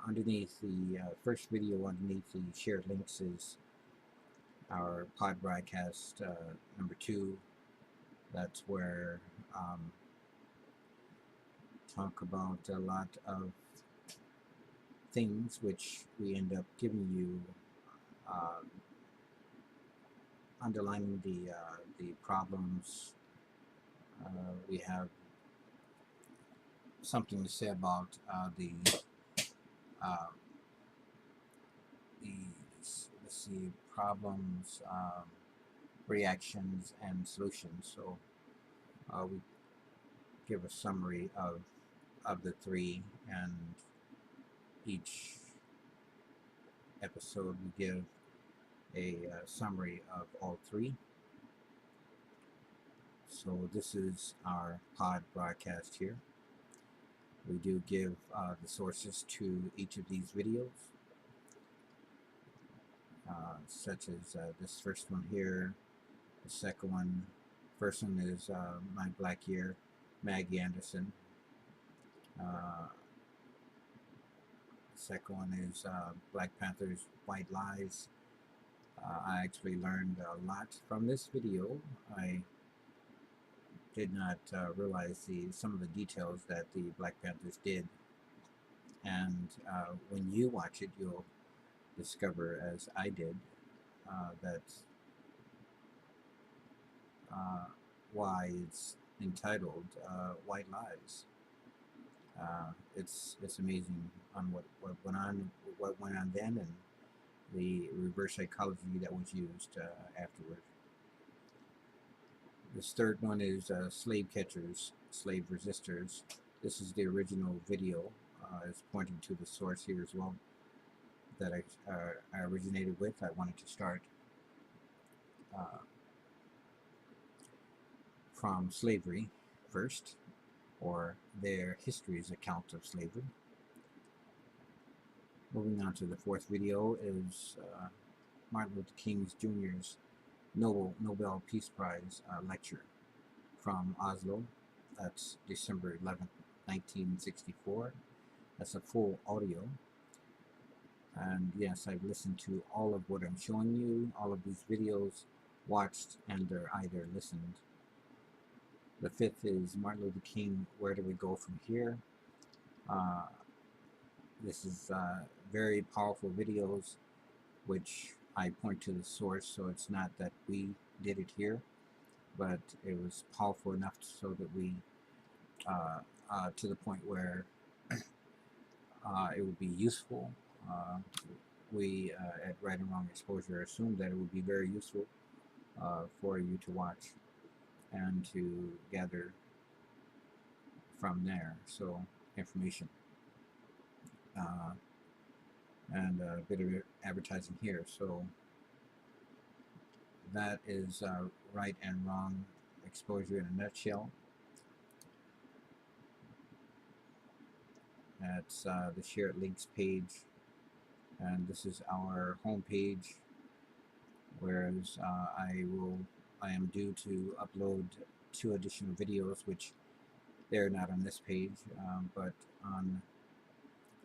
Underneath the first video, underneath the shared links, is our pod broadcast number 2. That's where talk about a lot of things which we end up giving you, underlining the problems. We have something to say about uh, the let's see, problems, reactions, and solutions. So we give a summary of the 3, and each episode we give a summary of all 3. So this is our pod broadcast here. We do give the sources to each of these videos, such as this first one here. The second one, first one is My Black Year, Maggie Anderson. Second one is Black Panther's White Lies. I actually learned a lot from this video. I did not realize some of the details that the Black Panthers did, and when you watch it, you'll discover, as I did, that why it's entitled White Lies. It's amazing on what went on then, and the reverse psychology that was used afterward. This third one is Slave Catchers, Slave Resistors. This is the original video. It's pointing to the source here as well that I originated with. I wanted to start from slavery first, or their history's account of slavery. Moving on to the fourth video is Martin Luther King Jr.'s Nobel Peace Prize lecture from Oslo. That's December 11th, 1964. That's a full audio. And yes, I've listened to all of what I'm showing you, all of these videos, watched and or either listened. The fifth is Martin Luther King, Where Do We Go From Here? This is very powerful videos, which I point to the source, so it's not that we did it here, but it was powerful enough so that we, to the point where it would be useful. We at Right and Wrong Exposure assumed that it would be very useful for you to watch and to gather from there. So information and a bit of advertising here. So that is Right and Wrong Exposure in a nutshell. That's the shared links page, and this is our home page, whereas I am due to upload 2 additional videos, which they're not on this page, but on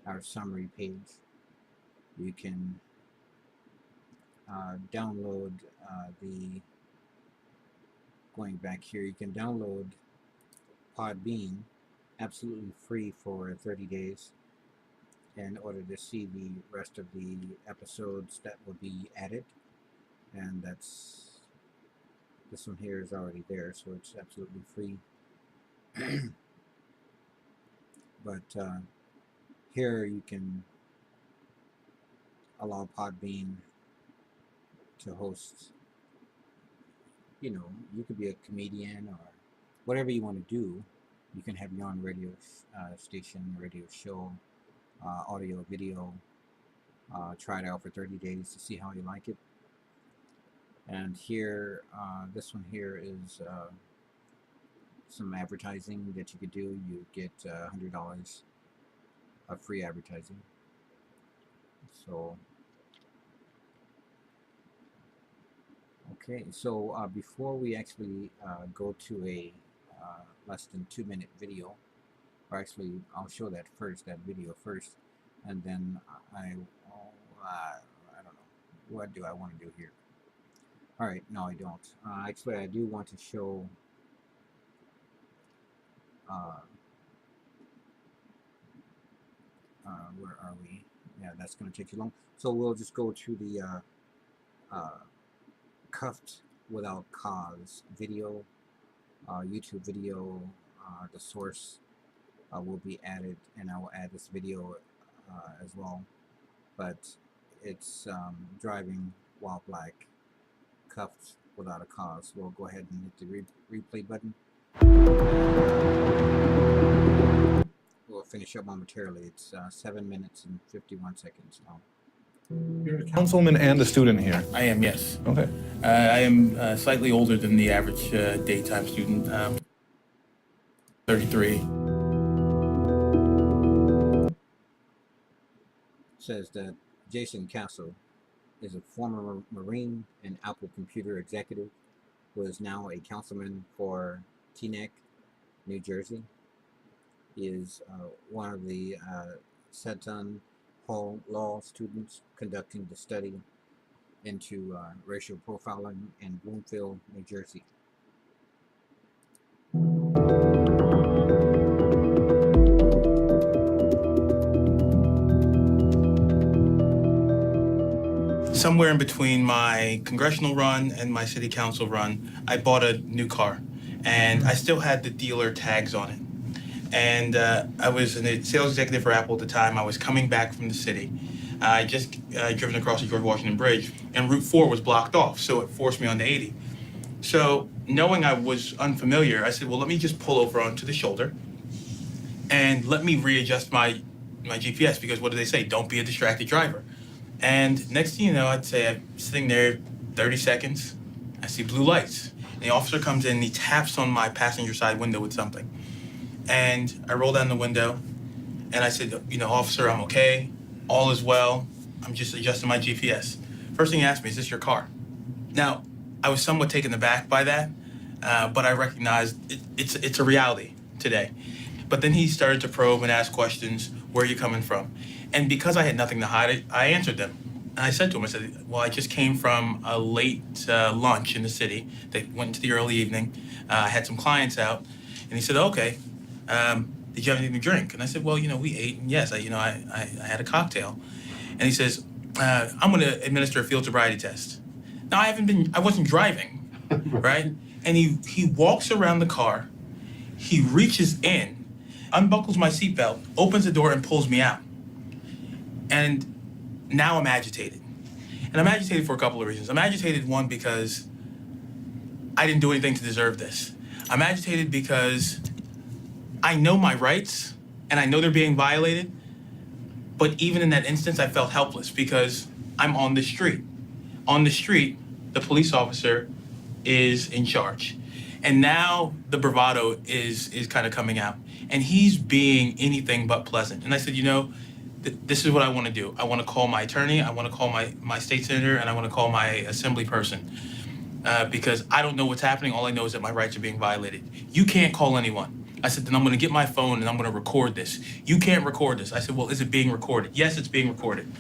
our summary page you can download going back here, you can download Podbean absolutely free for 30 days in order to see the rest of the episodes that will be added, and that's this one here is already there, so it's absolutely free. But here you can allow Podbean to host, you could be a comedian or whatever you want to do. You can have your own radio station, radio show, audio, video. Try it out for 30 days to see how you like it. And here, this one here is some advertising that you could do. You get $100 of free advertising. So okay, so before we actually go to a less than 2-minute video, or actually I'll show that video first, and then I don't know, what do I want to do here? All right, no, I don't. Actually, I do want to show. Uh, where are we? Yeah, that's going to take too long. So we'll just go to the uh, cuffed without cause video, YouTube video. The source will be added, and I will add this video as well. But it's driving while black, cuffed without a cause. We'll go ahead and hit the replay button. We'll finish up momentarily. It's 7 minutes and 51 seconds now. You're a councilman and a student here. I am, yes. Okay. I am slightly older than the average daytime student, 33. Says that Jason Castle is a former Marine and Apple computer executive who is now a councilman for Teaneck, New Jersey. He is one of the Seton Hall Law students conducting the study into racial profiling in Bloomfield, New Jersey. Somewhere in between my congressional run and my city council run, I bought a new car, and I still had the dealer tags on it. And I was a sales executive for Apple at the time. I was coming back from the city. I just driven across the George Washington Bridge, and Route 4 was blocked off, so it forced me onto 80. So knowing I was unfamiliar, I said, well, let me just pull over onto the shoulder and let me readjust my GPS, because what do they say? Don't be a distracted driver. And next thing you know, I'd say I'm sitting there 30 seconds, I see blue lights. And the officer comes in and he taps on my passenger side window with something. And I roll down the window and I said, officer, I'm okay. All is well. I'm just adjusting my GPS. First thing he asked me, is this your car? Now, I was somewhat taken aback by that, but I recognized it's a reality today. But then he started to probe and ask questions, where are you coming from? And because I had nothing to hide, I answered them. And I said to him, I said, well, I just came from a late lunch in the city. They went into the early evening. I had some clients out. And he said, okay, did you have anything to drink? And I said, well, we ate, and yes, I had a cocktail. And he says, I'm gonna administer a field sobriety test. Now, I wasn't driving, right? And he walks around the car, he reaches in, unbuckles my seatbelt, opens the door and pulls me out. And now I'm agitated. And I'm agitated for a couple of reasons. I'm agitated, one, because I didn't do anything to deserve this. I'm agitated because I know my rights and I know they're being violated. But even in that instance, I felt helpless because I'm on the street. On the street, the police officer is in charge. And now the bravado is kind of coming out. And he's being anything but pleasant. And I said, this is what I want to do. I want to call my attorney, I want to call my state senator, and I want to call my assembly person. Because I don't know what's happening. All I know is that my rights are being violated. You can't call anyone. I said, then I'm going to get my phone and I'm going to record this. You can't record this. I said, well, is it being recorded? Yes, it's being recorded.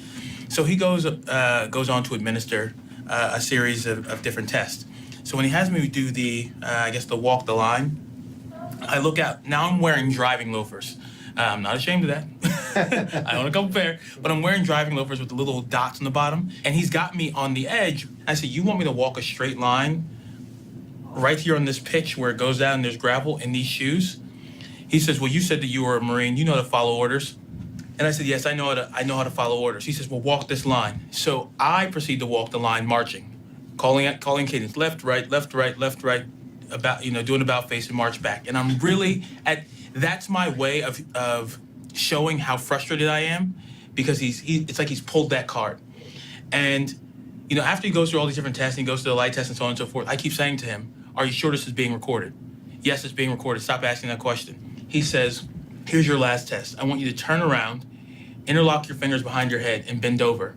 So he goes on to administer a series of different tests. So when he has me do the walk the line, I look out. Now I'm wearing driving loafers. I'm not ashamed of that. I own a couple pair, but I'm wearing driving loafers with the little dots on the bottom. And he's got me on the edge. I said, you want me to walk a straight line right here on this pitch where it goes down and there's gravel in these shoes? He says, well, you said that you were a Marine. You know how to follow orders. And I said, yes, I know how to follow orders. He says, well, walk this line. So I proceed to walk the line, marching, calling cadence, left, right, doing about face and march back. And I'm really that's my way of showing how frustrated I am, because it's like he's pulled that card. And, after he goes through all these different tests and he goes through the light test and so on and so forth, I keep saying to him, are you sure this is being recorded? Yes, it's being recorded. Stop asking that question. He says, here's your last test. I want you to turn around, interlock your fingers behind your head, and bend over.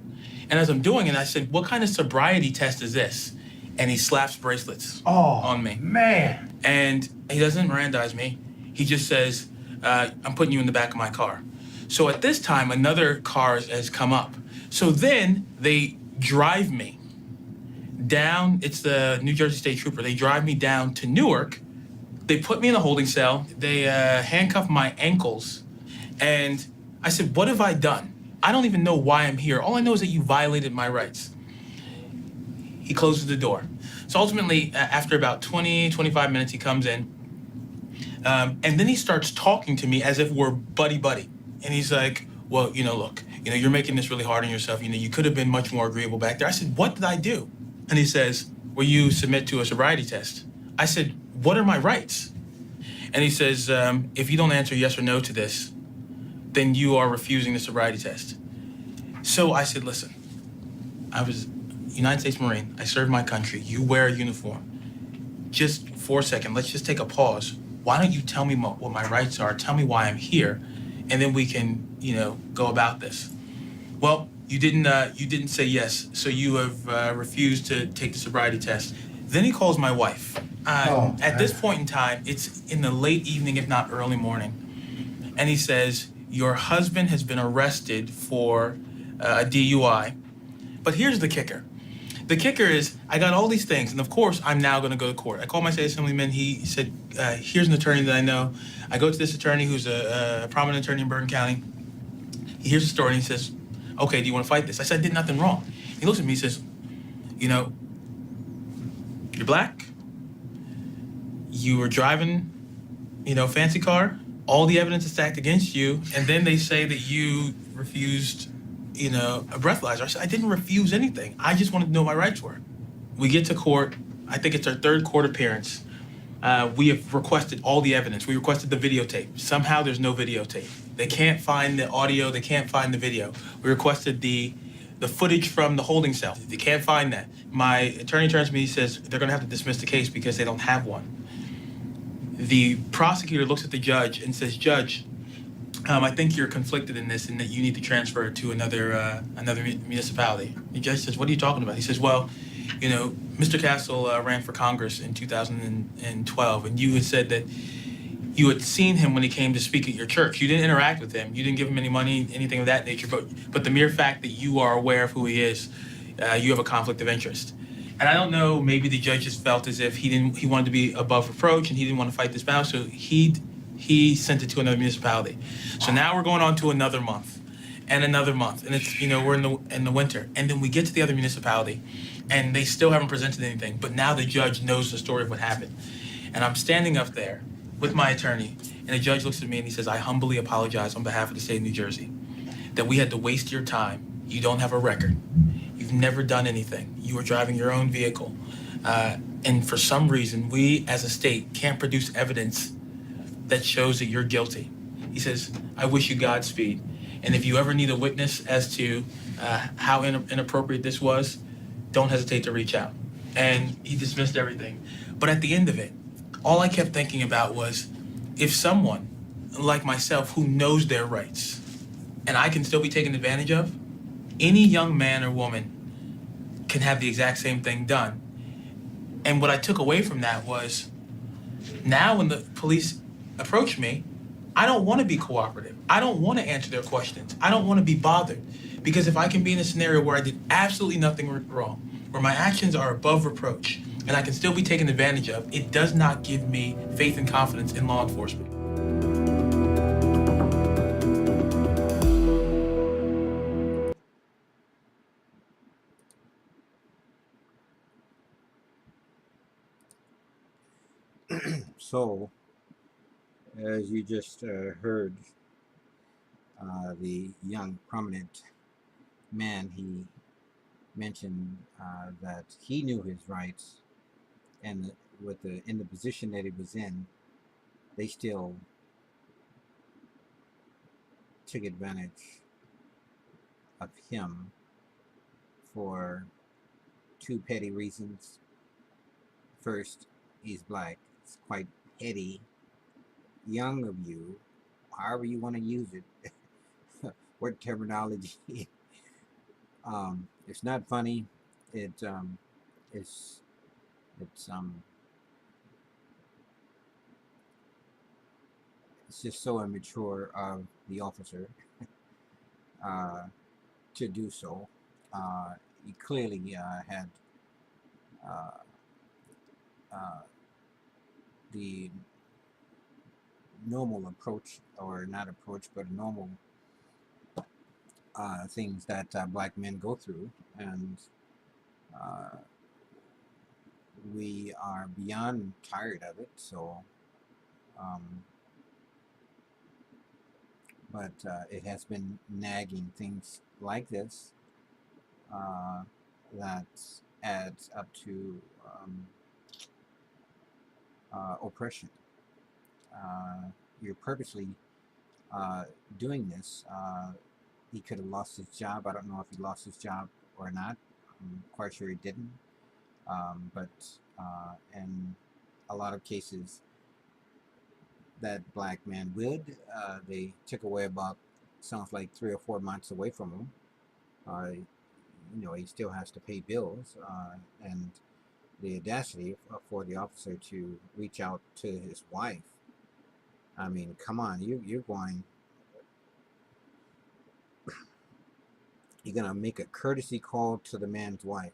And as I'm doing it, I said, what kind of sobriety test is this? And he slaps bracelets on me. Man. And he doesn't Mirandize me. He just says, I'm putting you in the back of my car. So at this time, another car has come up. So then they drive me down. It's the New Jersey State Trooper. They drive me down to Newark. They put me in a holding cell. They handcuff my ankles. And I said, what have I done? I don't even know why I'm here. All I know is that you violated my rights. He closes the door. So ultimately, after about 20, 25 minutes, he comes in. And then he starts talking to me as if we're buddy-buddy. And he's like, well, look, you're making this really hard on yourself. You could have been much more agreeable back there. I said, what did I do? And he says, will you submit to a sobriety test? I said, what are my rights? And he says, if you don't answer yes or no to this, then you are refusing the sobriety test. So I said, listen, I was United States Marine. I served my country. You wear a uniform. Just for a second, let's just take a pause. Why don't you tell me what my rights are? Tell me why I'm here, and then we can, go about this. Well, you didn't say yes, so you have refused to take the sobriety test. Then he calls my wife. At this point in time, it's in the late evening, if not early morning, and he says, your husband has been arrested for a DUI. But here's the kicker. The kicker is I got all these things, and of course, I'm now going to go to court. I called my state assemblyman. He said, here's an attorney that I know. I go to this attorney who's a prominent attorney in Bergen County. He hears the story, and he says, okay, do you want to fight this? I said, I did nothing wrong. He looks at me, he says, you're black. You were driving, fancy car. All the evidence is stacked against you, and then they say that you refused a breathalyzer. I said, I didn't refuse anything. I just wanted to know what my rights were. We get to court. I think it's our third court appearance. We have requested all the evidence. We requested the videotape. Somehow there's no videotape. They can't find the audio. They can't find the video. We requested the footage from the holding cell. They can't find that. My attorney turns to me, he says, they're going to have to dismiss the case because they don't have one. The prosecutor looks at the judge and says, Judge, I think you're conflicted in this and that you need to transfer it to another municipality. The judge says, what are you talking about? He says, well, Mr. Castle ran for Congress in 2012, and you had said that you had seen him when he came to speak at your church. You didn't interact with him. You didn't give him any money, anything of that nature. But the mere fact that you are aware of who he is, you have a conflict of interest. And I don't know, maybe the judge just felt as if he wanted to be above reproach and he didn't want to fight this battle, so he sent it to another municipality. So now we're going on to another month, and it's we're in the winter, and then we get to the other municipality, and they still haven't presented anything. But now the judge knows the story of what happened, and I'm standing up there with my attorney, and the judge looks at me and he says, I humbly apologize on behalf of the state of New Jersey that we had to waste your time. You don't have a record. You've never done anything. You were driving your own vehicle. And for some reason, we as a state can't produce evidence that shows that you're guilty. He says, I wish you Godspeed. And if you ever need a witness as to how inappropriate this was, don't hesitate to reach out. And he dismissed everything. But at the end of it, all I kept thinking about was, if someone like myself who knows their rights and I can still be taken advantage of, any young man or woman can have the exact same thing done. And what I took away from that was, now when the police approach me, I don't want to be cooperative. I don't want to answer their questions. I don't want to be bothered. Because if I can be in a scenario where I did absolutely nothing wrong, where my actions are above reproach, and I can still be taken advantage of, it does not give me faith and confidence in law enforcement. So, as you just heard, the young prominent man, he mentioned that he knew his rights, and in the position that he was in, they still took advantage of him for two petty reasons. First, he's black. It's quite petty, young of you, however you want to use it, what terminology. It's not funny. It's just so immature of the officer. to do so. He clearly had the normal approach, or not approach, but normal things that black men go through, and we are beyond tired of it. So, but it has been nagging things like this that adds up to oppression. You're purposely doing this. He could have lost his job. I don't know if he lost his job or not. I'm quite sure he didn't. But in a lot of cases that black men would, they took away about, sounds like 3 or 4 months away from him. You know, he still has to pay bills, and the audacity for the officer to reach out to his wife. I mean, come on, you're gonna make a courtesy call to the man's wife.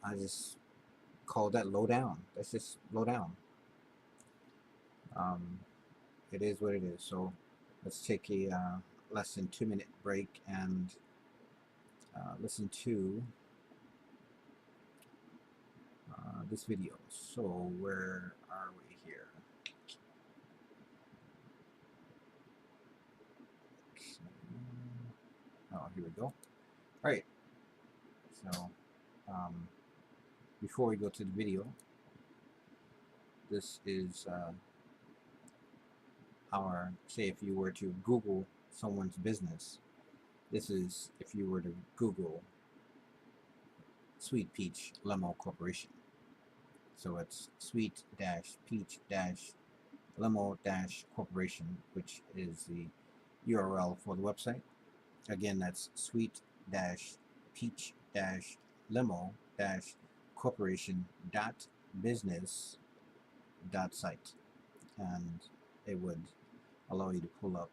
I just call that low down. That's just low down. It is what it is. So let's take a less than 2-minute break and listen to this video. So where are we here? Oh, here we go. All right. So before we go to the video, this is say if you were to Google someone's business, this is if you were to Google Sweet Peach Limo Corporation. So it's sweet-peach-limo-corporation, which is the URL for the website. Again, that's sweet-peach-limo-corporation.business.site, and it would allow you to pull up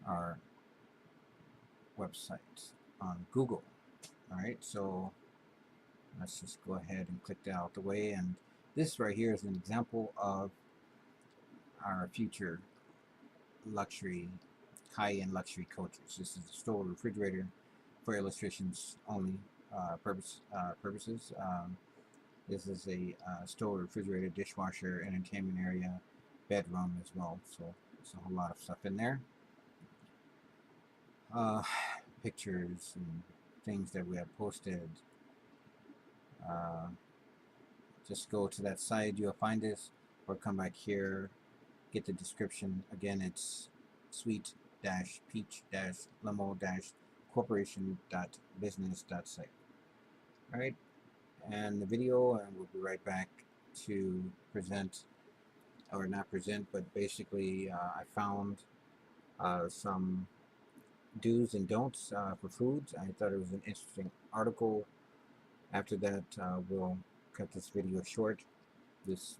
our website on Google. All right, so let's just go ahead and click that out the way. And this right here is an example of our future luxury, high-end luxury coaches. This is a store refrigerator for illustrations only purposes. This is a store refrigerator, dishwasher, entertainment area, bedroom as well. So there's a whole lot of stuff in there. Pictures and things that we have posted. Just go to that site, you'll find this, or come back here, get the description. Again, it's sweet-peach-limo-corporation.business.site. All right, and the video, and we'll be right back to present, or not present, but basically I found some do's and don'ts for foods. I thought it was an interesting article. After that, we'll cut this video short, this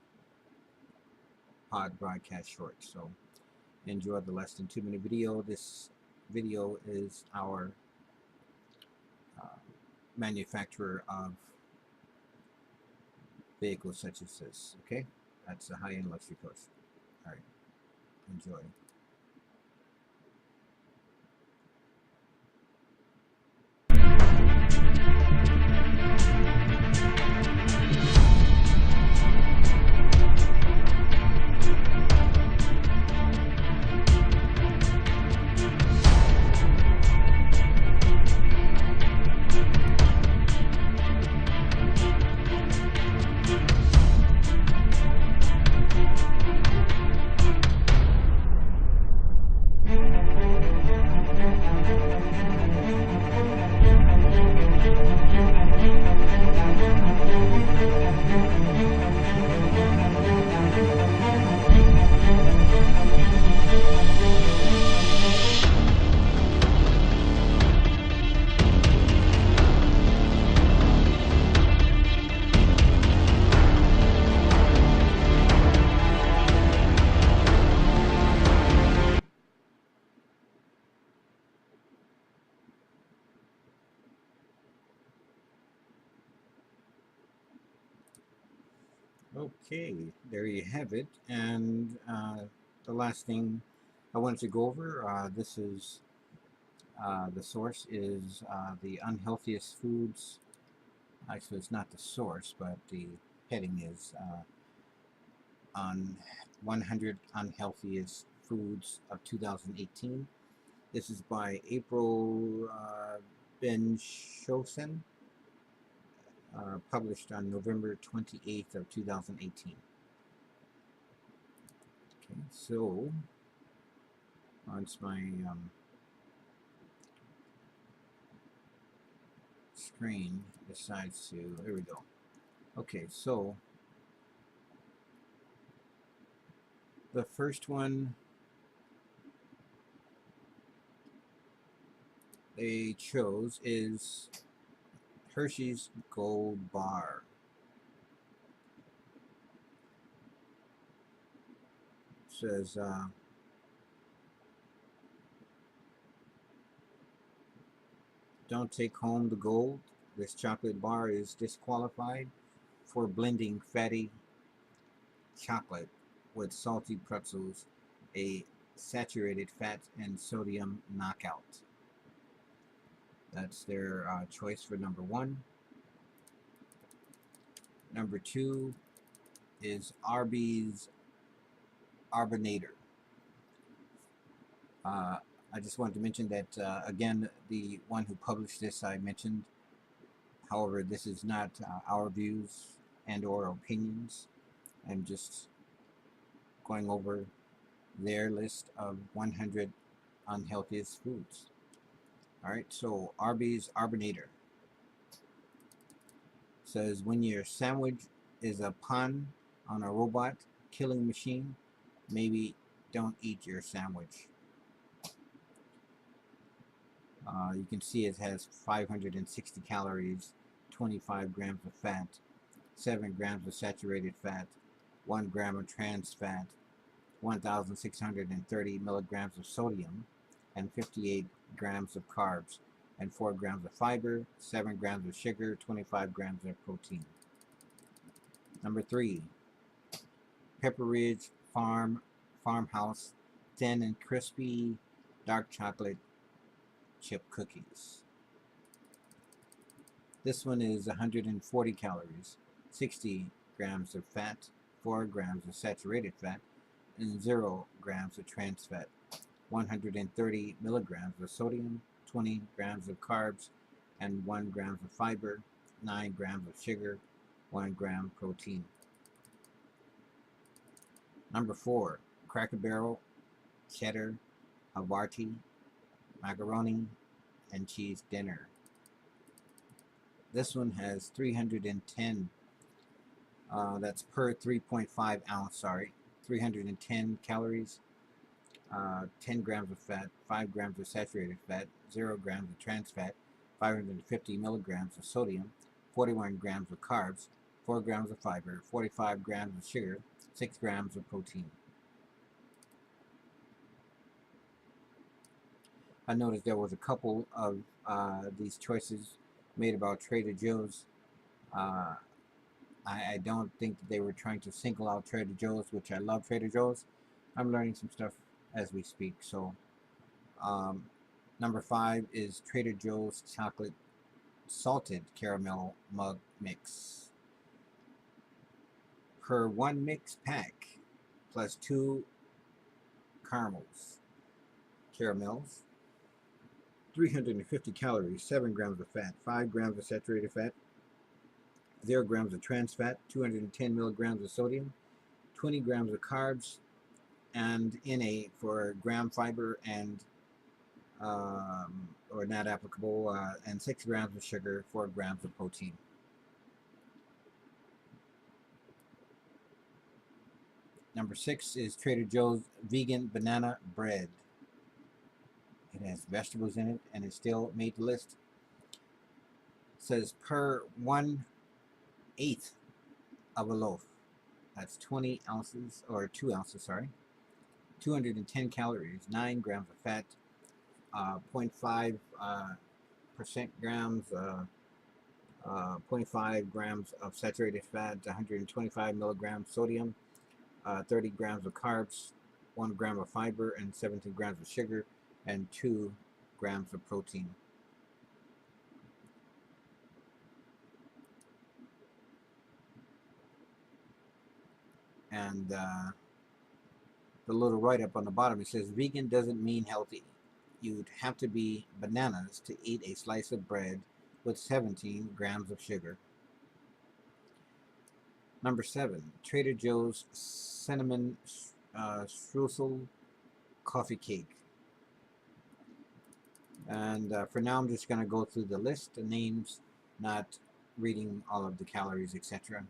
pod broadcast short. So enjoy the less than 2-minute video. This video is our manufacturer of vehicles such as this. Okay, that's a high-end luxury coach. All right, enjoy. Okay, there you have it. And the last thing I wanted to go over, this is the source is the unhealthiest foods. Actually, it's not the source, but the heading is on 100 unhealthiest foods of 2018. This is by April Ben Shosen, published on November 28th of 2018. Okay, so once my screen decides to, there we go. Okay, so the first one they chose is Hershey's Gold Bar. It says, don't take home the gold. This chocolate bar is disqualified for blending fatty chocolate with salty pretzels, a saturated fat and sodium knockout. That's their choice for number one. Number two is Arby's Arbinator. I just wanted to mention that, again, the one who published this I mentioned. However, this is not our views and or opinions. I'm just going over their list of 100 unhealthiest foods. All right, so Arby's Arbinator says when your sandwich is a pun on a robot killing machine, maybe don't eat your sandwich. You can see it has 560 calories, 25 grams of fat, 7 grams of saturated fat, 1 gram of trans fat, 1,630 milligrams of sodium, and 58 grams of carbs, and 4 grams of fiber, 7 grams of sugar, 25 grams of protein. Number 3, Pepperidge Farmhouse Thin and Crispy Dark Chocolate Chip Cookies. This one is 140 calories, 60 grams of fat, 4 grams of saturated fat, and 0 grams of trans fat, 130 milligrams of sodium, 20 grams of carbs, and 1 gram of fiber, 9 grams of sugar, 1 gram protein. Number 4, Cracker Barrel Cheddar Havarti Macaroni and Cheese Dinner. This one has 310, that's per 3.5 ounce, 310 calories, 10 grams of fat, 5 grams of saturated fat, 0 grams of trans fat, 550 milligrams of sodium, 41 grams of carbs, 4 grams of fiber, 45 grams of sugar, 6 grams of protein. I noticed there was a couple of these choices made about Trader Joe's. I don't think that they were trying to single out Trader Joe's, which I love Trader Joe's. I'm learning some stuff as we speak. So, number 5 is Trader Joe's Chocolate Salted Caramel Mug Mix. Per 1 mix pack, plus 2 caramels, 350 calories, 7 grams of fat, 5 grams of saturated fat, 0 grams of trans fat, 210 milligrams of sodium, 20 grams of carbs, and Na for gram fiber and or not applicable, and 6 grams of sugar, 4 grams of protein. Number 6 is Trader Joe's Vegan Banana Bread. It has vegetables in it and it still made the list. It says per 1/8 of a loaf. That's 20 ounces, or 2 ounces, 210 calories, 9 grams of fat, 0.5% grams 0.5 grams of saturated fat, 125 milligrams sodium, 30 grams of carbs, 1 gram of fiber, and 17 grams of sugar, and 2 grams of protein. And the little write up on the bottom, it says vegan doesn't mean healthy. You'd have to be bananas to eat a slice of bread with 17 grams of sugar. Number 7, Trader Joe's cinnamon streusel coffee cake. And for now, I'm just going to go through the list, the names, not reading all of the calories, etc.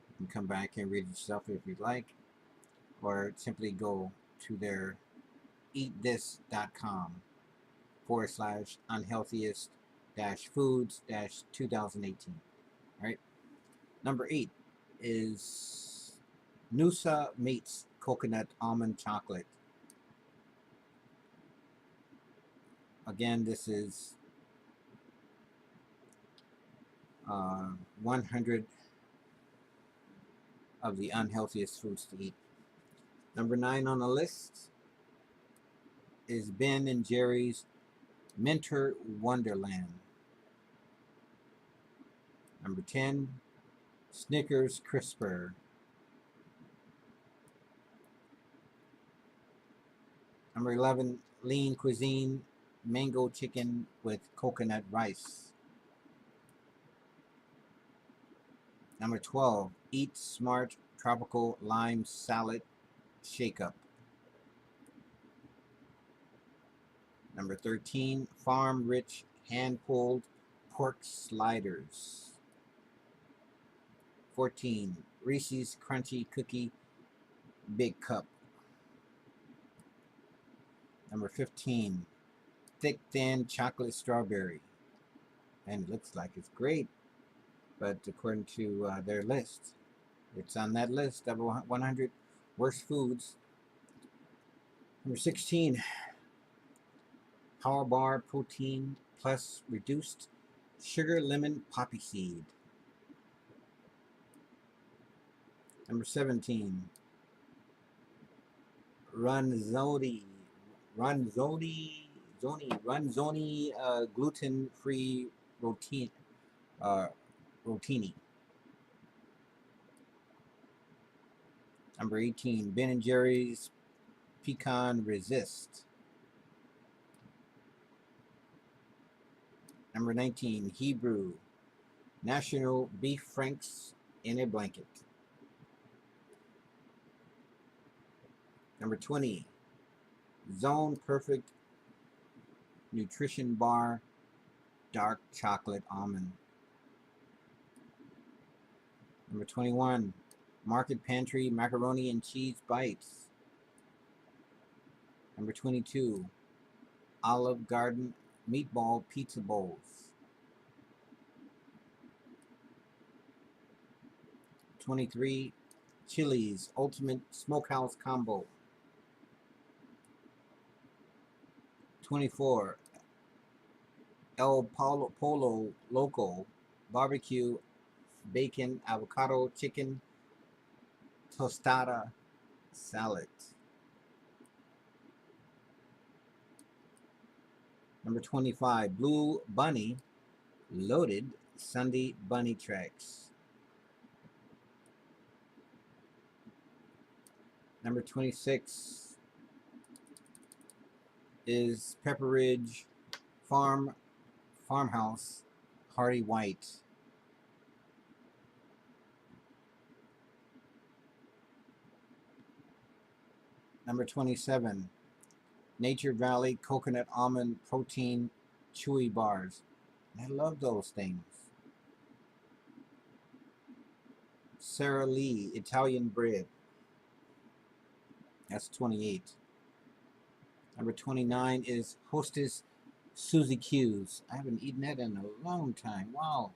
You can come back and read it yourself if you'd like, or simply go to their eatthis.com/unhealthiest foods 2018. All right. Number 8 is Noosa Mates Coconut Almond Chocolate. Again, this is 100 of the unhealthiest foods to eat. Number 9 on the list is Ben and Jerry's Mentor Wonderland. Number 10, Snickers Crisper. Number 11, Lean Cuisine Mango Chicken with Coconut Rice. Number 12, Eat Smart Tropical Lime Salad Shake Up. Number 13, Farm Rich Hand-Pulled Pork Sliders. 14, Reese's Crunchy Cookie Big Cup. Number 15, Thick Thin Chocolate Strawberry. And it looks like it's great, but according to their list, it's on that list of 100 worst foods. Number 16, Power Bar Protein Plus Reduced Sugar Lemon Poppy Seed. Number 17, Runzoni gluten-free rotini. Number 18, Ben & Jerry's Pecan Resist. Number 19, Hebrew National Beef Franks in a Blanket. Number 20, Zone Perfect Nutrition Bar Dark Chocolate Almond. Number 21, Market Pantry Macaroni and Cheese Bites. Number 22, Olive Garden Meatball Pizza Bowls. 23, Chili's Ultimate Smokehouse Combo. 24, El Polo Loco Barbecue Bacon Avocado Chicken Tostada Salad. Number 25, Blue Bunny Loaded Sunday Bunny Tracks. Number 26 is Pepperidge Farmhouse Hardy White. Number 27, Nature Valley Coconut Almond Protein Chewy Bars. I love those things. Sara Lee Italian Bread. That's 28. Number 29 is Hostess Suzy Q's. I haven't eaten that in a long time. Wow.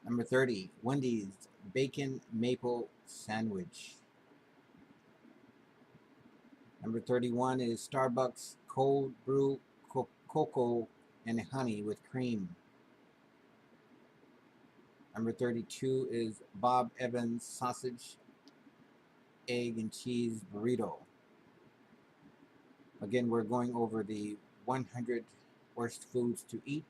Number 30, Wendy's Bacon Maple Sandwich. Number 31 is Starbucks Cold Brew Cocoa and Honey with Cream. Number 32 is Bob Evans sausage, egg, and cheese burrito. Again, we're going over the 100 worst foods to eat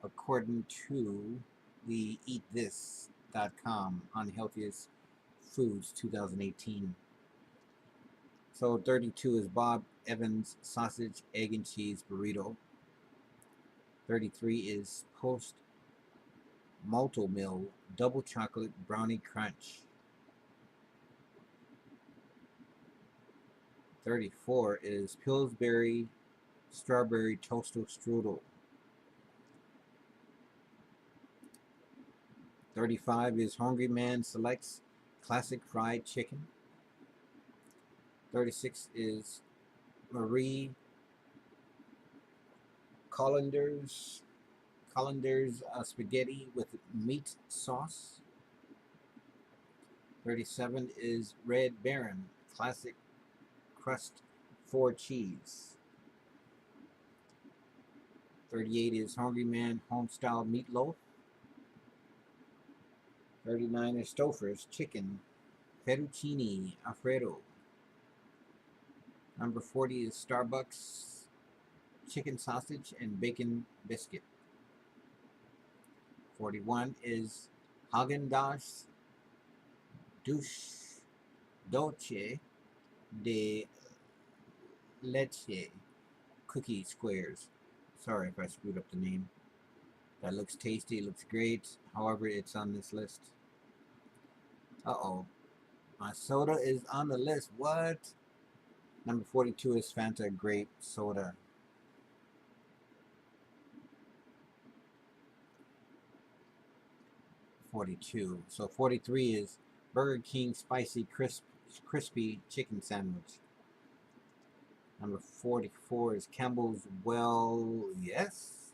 according to the eatthis.com unhealthiest foods 2018. So 32 is Bob Evans sausage, egg, and cheese burrito. 33 is Post Malto Mill double chocolate brownie crunch. 34 is Pillsbury strawberry toaster strudel. 35 is Hungry Man selects classic fried chicken. 36 is Marie Collander's spaghetti with meat sauce. 37 is Red Baron classic crust 4 cheese. 38 is Hungry Man homestyle meatloaf. 39 is Stouffer's chicken fettuccine alfredo. Number 40 is Starbucks chicken sausage and bacon biscuit. 41 is Haagen-Dazs Dolce de Leche cookie squares. Sorry if I screwed up the name. That looks tasty, looks great. However, it's on this list. Uh-oh. My soda is on the list. What? Number 42 is Fanta grape soda. 42. So 43 is Burger King spicy crispy chicken sandwich. Number 44 is Campbell's yes,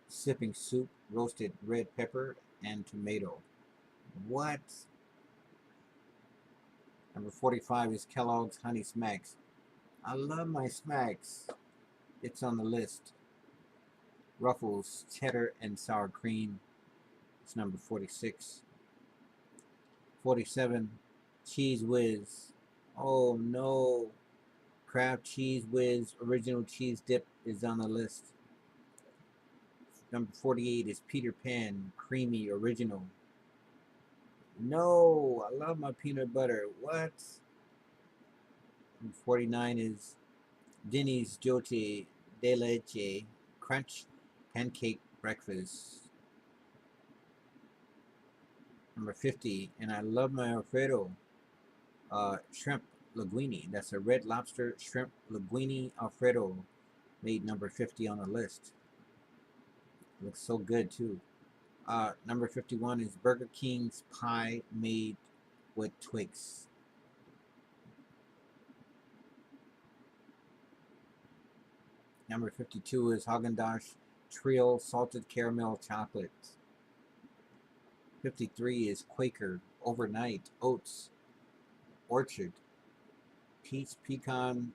sipping soup, roasted red pepper and tomato. What? Number 45 is Kellogg's Honey Smacks. I love my smacks. It's on the list. Ruffles cheddar and sour cream. It's number 46. 47 Cheese Whiz. Oh no. Kraft Cheese Whiz original cheese dip is on the list. Number 48 is Peter Pan creamy original. No, I love my peanut butter. What? Number 49 is Denny's Jote de Leche Crunch Pancake Breakfast. Number 50, and I love my Alfredo shrimp linguine. That's a red lobster shrimp linguine Alfredo, made number 50 on the list. Looks so good too. Number 51 is Burger King's pie made with Twix. Number 52 is Haagen-Dazs Trio Salted Caramel Chocolate. 53 is Quaker Overnight Oats Orchard Peach Pecan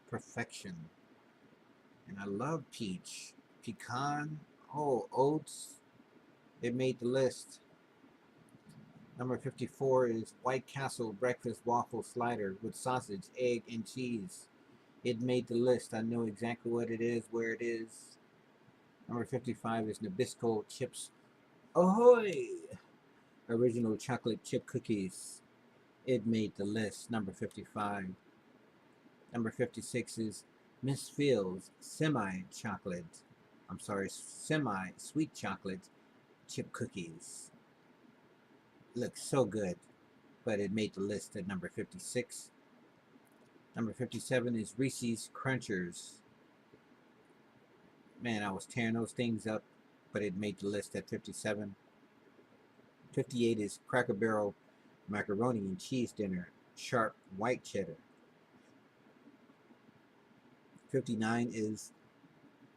Perfection. And I love peach. Pecan. Oh, oats. It made the list. Number 54 is White Castle Breakfast Waffle Slider with sausage, egg, and cheese. It made the list. I know exactly what it is, where it is. Number 55 is Nabisco Chips Ahoy! Original chocolate chip cookies. It made the list. Number 55. Number 56 is Miss Fields semi-sweet chocolate chip cookies. Looks so good, but it made the list at number 56. Number 57 is Reese's Crunchers. Man, I was tearing those things up, but it made the list at 57. 58 is Cracker Barrel Macaroni and Cheese Dinner, Sharp White Cheddar. 59 is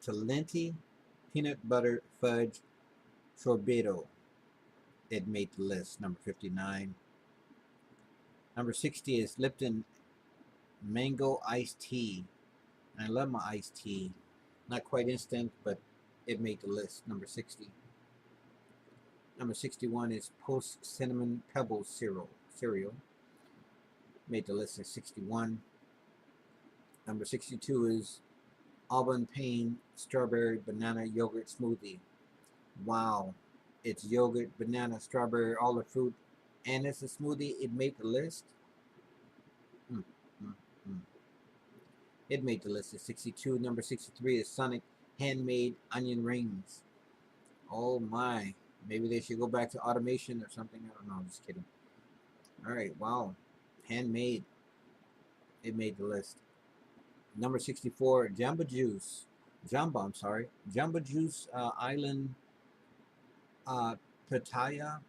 Talenti Peanut Butter Fudge Sorbetto. It made the list, number 59. Number 60 is Lipton Mango Iced Tea. I love my iced tea. Not quite instant, but it made the list, number 60. Number 61 is Post Cinnamon Pebbles cereal. Made the list at 61. Number 62 is Auburn Pain Strawberry Banana Yogurt Smoothie. Wow. It's yogurt, banana, strawberry, all the fruit, and it's a smoothie. It made the list. Mm, mm, mm. It made the list at 62. Number 63 is Sonic Handmade Onion Rings. Oh my. Maybe they should go back to automation or something. I don't know. I'm just kidding. All right. Wow. Handmade. It made the list. Number 64, Jamba Juice. I'm sorry. Jamba Juice Island Pitaya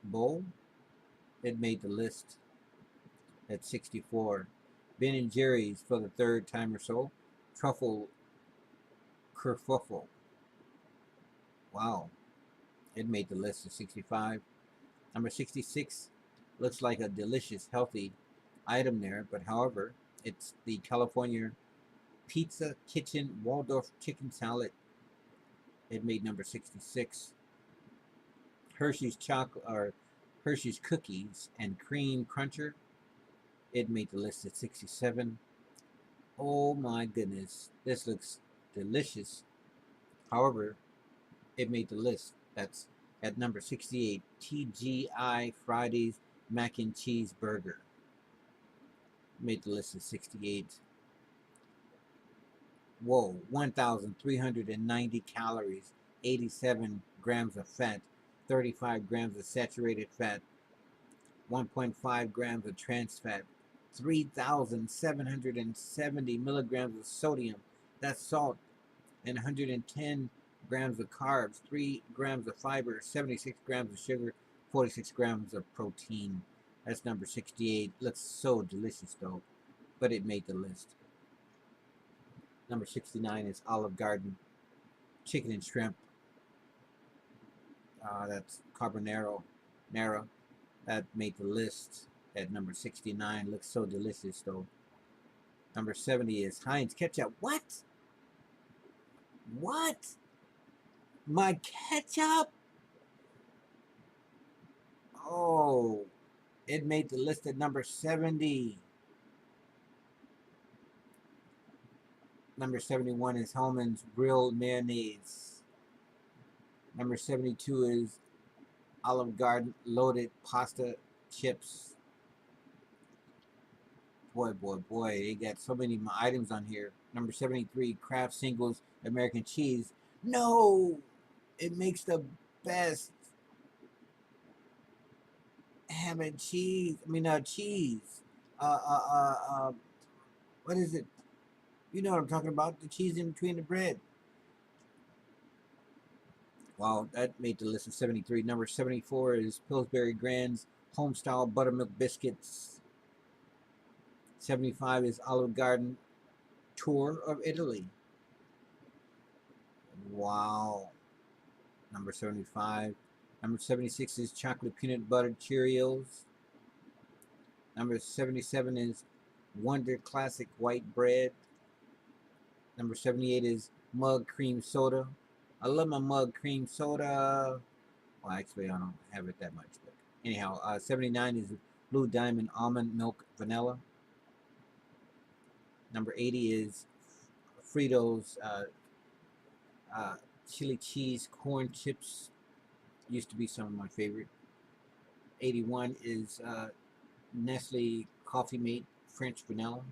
Bowl. It made the list at 64. Ben and Jerry's for the third time or so. Truffle Kerfuffle. Wow. It made the list at 65. Number 66 looks like a delicious, healthy item there, but however, it's the California Pizza Kitchen Waldorf Chicken Salad. It made number 66. Hershey's chocolate or Hershey's Cookies and Cream Cruncher. It made the list at 67. Oh my goodness, this looks delicious. However, it made the list. That's at number 68. TGI Fridays Mac and Cheese Burger. Made the list at 68. Whoa, 1,390 calories, 87 grams of fat, 35 grams of saturated fat, 1.5 grams of trans fat, 3,770 milligrams of sodium, that's salt, and 110 grams of carbs, 3 grams of fiber, 76 grams of sugar, 46 grams of protein. That's number 68. Looks so delicious though, but it made the list. Number 69 is Olive Garden chicken and shrimp. That's carbonara. That made the list at number 69. Looks so delicious though. Number 70 is Heinz ketchup. What? What? My ketchup? Oh, it made the list at number 70. Number 71 is Hellman's grilled mayonnaise. Number 72 is Olive Garden loaded pasta chips. Boy, they got so many items on here. Number 73, Kraft Singles American Cheese. No, it makes the best ham and cheese. Cheese. What is it? You know what I'm talking about? The cheese in between the bread. Wow, that made the list of 73. Number 74 is Pillsbury Grand's Homestyle Buttermilk Biscuits. 75 is Olive Garden Tour of Italy. Wow. Number 75. Number 76 is Chocolate Peanut Butter Cheerios. Number 77 is Wonder Classic White Bread. Number 78 is Mug Cream Soda. I love my Mug Cream Soda. Well, actually, I don't have it that much. But anyhow, 79 is Blue Diamond Almond Milk Vanilla. Number 80 is Fritos Chili Cheese Corn Chips. Used to be some of my favorite. 81 is Nestle Coffee Mate French Vanilla.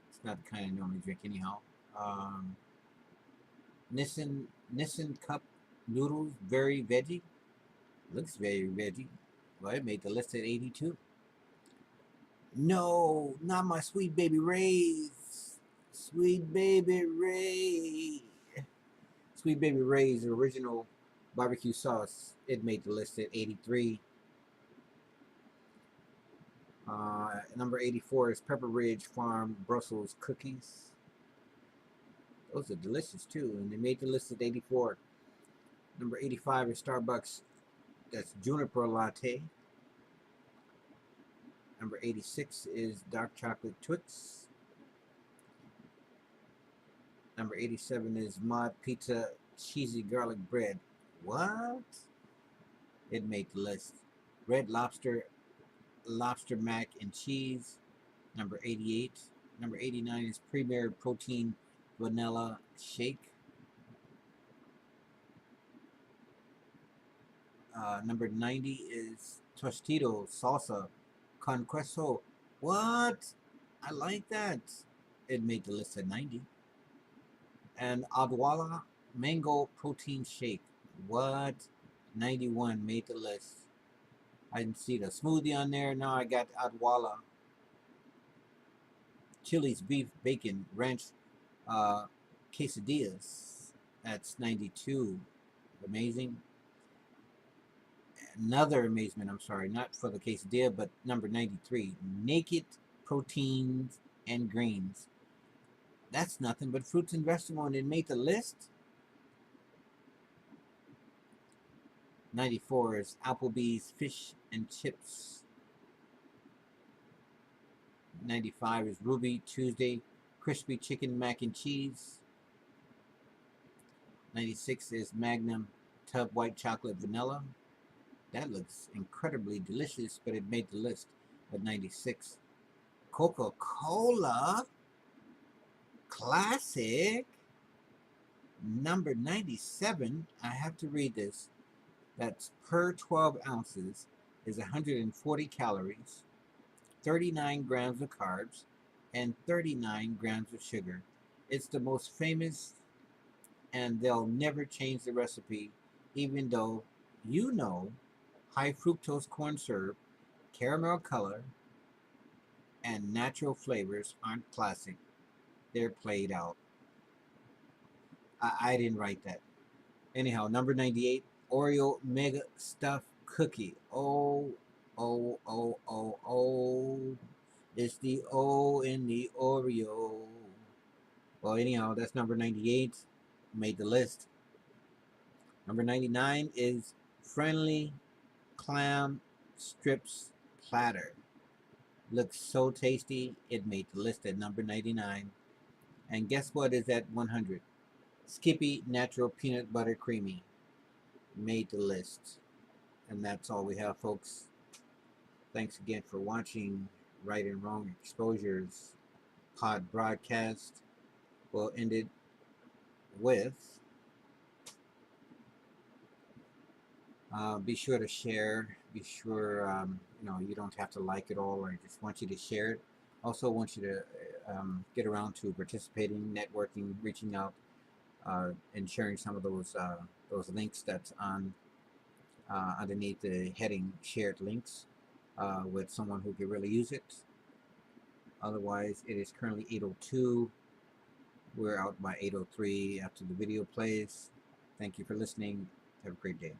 It's not the kind I normally drink anyhow. Nissan Cup Noodles Very Veggie. Looks very veggie. Well, it made the list at 82. No, not my Sweet Baby Ray's. Sweet Baby Ray. Sweet Baby Ray's original barbecue sauce. It made the list at 83. Number 84 is Pepper Ridge Farm Brussels cookies. Those are delicious too, and they made the list at 84. Number 85 is Starbucks. That's Juniper Latte. Number 86 is Dark Chocolate Twix. Number 87 is Mod Pizza Cheesy Garlic Bread. What? It made the list. Red Lobster, lobster mac and cheese, number 88. Number 89 is Premier Protein Vanilla Shake. Number 90 is Tostito Salsa con Queso. What? I like that. It made the list at 90. And R.A.W Mango Protein Shake. What? 91 made the list. I didn't see the smoothie on there. Now I got R.A.W Chili's Beef Bacon Ranch Quesadillas. That's 92. Amazing. Another amazement, I'm sorry, not for the quesadilla, but number 93, Naked Proteins and Greens. That's nothing but fruits and vegetables, and it made the list. 94 is Applebee's Fish and Chips. 95 is Ruby Tuesday Crispy Chicken Mac and Cheese. 96 is Magnum Tub White Chocolate Vanilla. That looks incredibly delicious, but it made the list at 96. Coca-Cola Classic, number 97. I have to read this. That's per 12 ounces is 140 calories, 39 grams of carbs, and 39 grams of sugar. It's the most famous, and they'll never change the recipe, even though you know high fructose corn syrup, caramel color, and natural flavors aren't classic. They're played out. I didn't write that. Anyhow, number 98, Oreo Mega Stuffed Cookie. Oh, oh, oh, oh, oh. It's the O in the Oreo. Well, anyhow, that's number 98. Made the list. Number 99 is Friendly Clam Strips Platter. Looks so tasty. It made the list at number 99. And guess what is at 100? Skippy Natural Peanut Butter Creamy. Made the list. And that's all we have, folks. Thanks again for watching Right and Wrong Exposures pod broadcast. We'll end it with be sure to share. Be sure you don't have to like it all. I just want you to share it. Also want you to get around to participating, networking, reaching out, and sharing some of those links that's on underneath the heading shared links with someone who could really use it. Otherwise, it is currently 8:02. We're out by 8:03 after the video plays. Thank you for listening. Have a great day.